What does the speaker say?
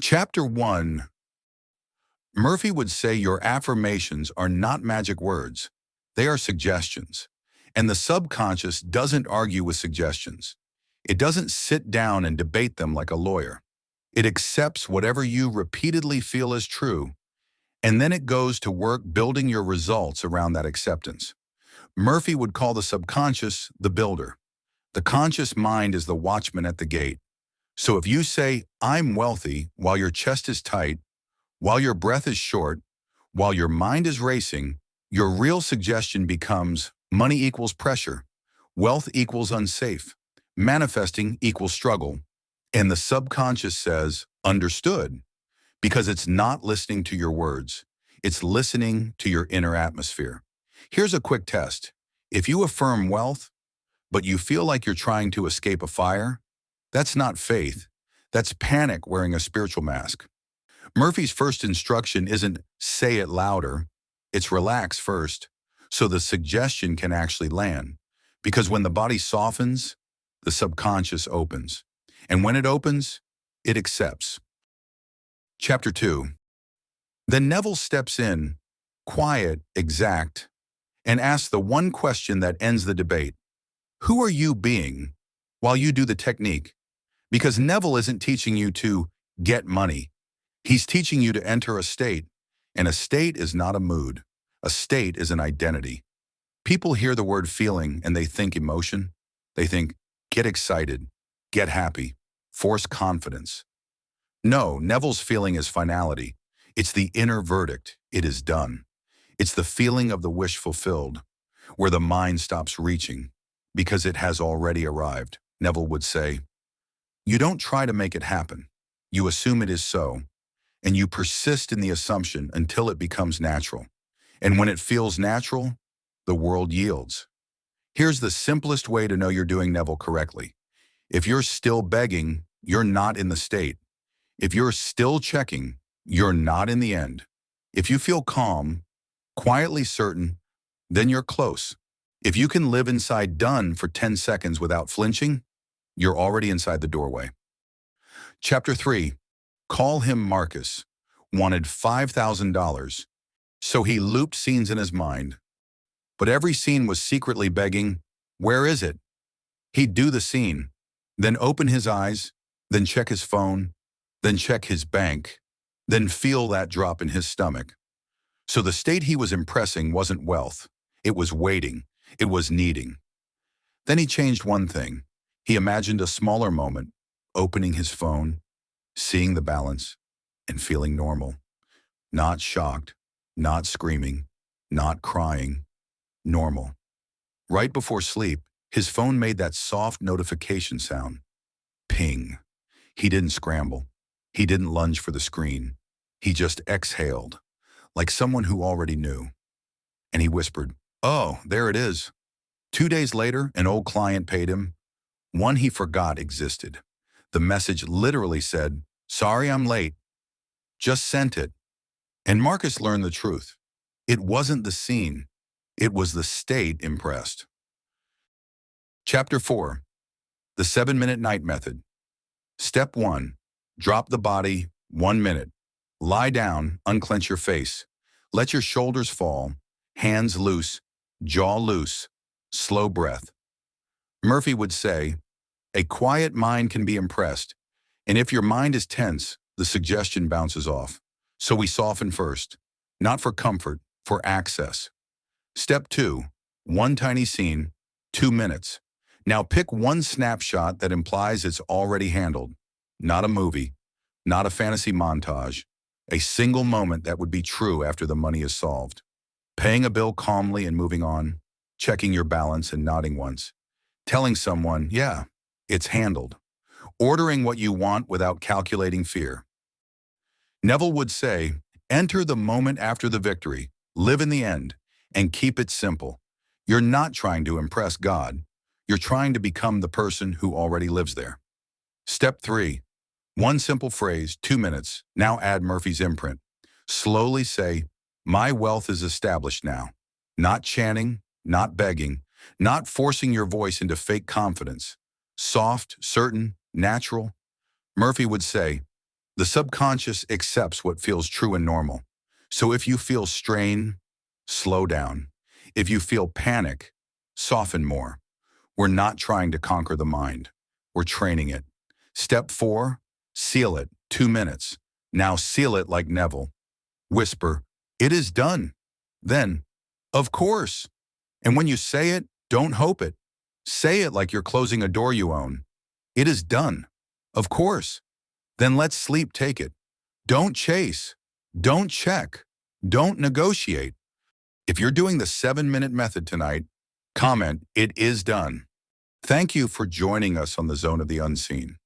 Chapter 1. Murphy would say your affirmations are not magic words. They are suggestions. And the subconscious doesn't argue with suggestions. It doesn't sit down and debate them like a lawyer. It accepts whatever you repeatedly feel is true, and then it goes to work building your results around that acceptance. Murphy would call the subconscious the builder. The conscious mind is the watchman at the gate. So if you say, I'm wealthy, while your chest is tight, while your breath is short, while your mind is racing, your real suggestion becomes money equals pressure, wealth equals unsafe, manifesting equals struggle. And the subconscious says, understood, because it's not listening to your words. It's listening to your inner atmosphere. Here's a quick test. If you affirm wealth, but you feel like you're trying to escape a fire, that's not faith. That's panic wearing a spiritual mask. Murphy's first instruction isn't say it louder, it's relax first, so the suggestion can actually land. Because when the body softens, the subconscious opens. And when it opens, it accepts. Chapter 2. Then Neville steps in, quiet, exact, and asks the one question that ends the debate. Who are you being while you do the technique? Because Neville isn't teaching you to get money. He's teaching you to enter a state, and a state is not a mood. A state is an identity. People hear the word feeling and they think emotion. They think, get excited, get happy, force confidence. No, Neville's feeling is finality. It's the inner verdict. It is done. It's the feeling of the wish fulfilled, where the mind stops reaching, because it has already arrived. Neville would say, you don't try to make it happen. You assume it is so, and you persist in the assumption until it becomes natural. And when it feels natural, the world yields. Here's the simplest way to know you're doing Neville correctly. If you're still begging, you're not in the state. If you're still checking, you're not in the end. If you feel calm, quietly certain, then you're close. If you can live inside done for 10 seconds without flinching, you're already inside the doorway. Chapter 3. Call him Marcus. Wanted $5,000. So he looped scenes in his mind. But every scene was secretly begging, where is it? He'd do the scene, then open his eyes, then check his phone, then check his bank, then feel that drop in his stomach. So the state he was impressing wasn't wealth. It was waiting. It was needing. Then he changed one thing. He imagined a smaller moment, opening his phone, seeing the balance, and feeling normal. Not shocked, not screaming, not crying. Normal. Right before sleep, his phone made that soft notification sound. Ping. He didn't scramble. He didn't lunge for the screen. He just exhaled, like someone who already knew. And he whispered, oh, there it is. 2 days later, an old client paid him. One he forgot existed. The message literally said, sorry I'm late. Just sent it. And Marcus learned the truth. It wasn't the scene. It was the state impressed. Chapter 4. The 7-minute night method. Step 1. Drop the body 1 minute. Lie down, unclench your face. Let your shoulders fall, hands loose, jaw loose, slow breath. Murphy would say, a quiet mind can be impressed, and if your mind is tense, the suggestion bounces off. So we soften first, not for comfort, for access. Step 2, one tiny scene, 2 minutes. Now pick one snapshot that implies it's already handled. Not a movie, not a fantasy montage, a single moment that would be true after the money is solved. Paying a bill calmly and moving on, checking your balance and nodding once. Telling someone, yeah, it's handled. Ordering what you want without calculating fear. Neville would say, enter the moment after the victory, live in the end, and keep it simple. You're not trying to impress God. You're trying to become the person who already lives there. Step 3. One simple phrase, 2 minutes. Now add Murphy's imprint. Slowly say, my wealth is established now. Not chanting, not begging, not forcing your voice into fake confidence. Soft, certain, natural. Murphy would say, The subconscious accepts what feels true and normal. So if you feel strain, slow down. If you feel panic, soften more. We're not trying to conquer the mind. We're training it. Step 4, seal it, 2 minutes. Now seal it like Neville. Whisper, "It is done." Then, "Of course." And when you say it, don't hope it. Say it like you're closing a door you own. "It is done. Of course." Then let sleep take it. Don't chase. Don't check. Don't negotiate. If you're doing the 7-minute method tonight, comment, "It is done." Thank you for joining us on the Zone of the Unseen.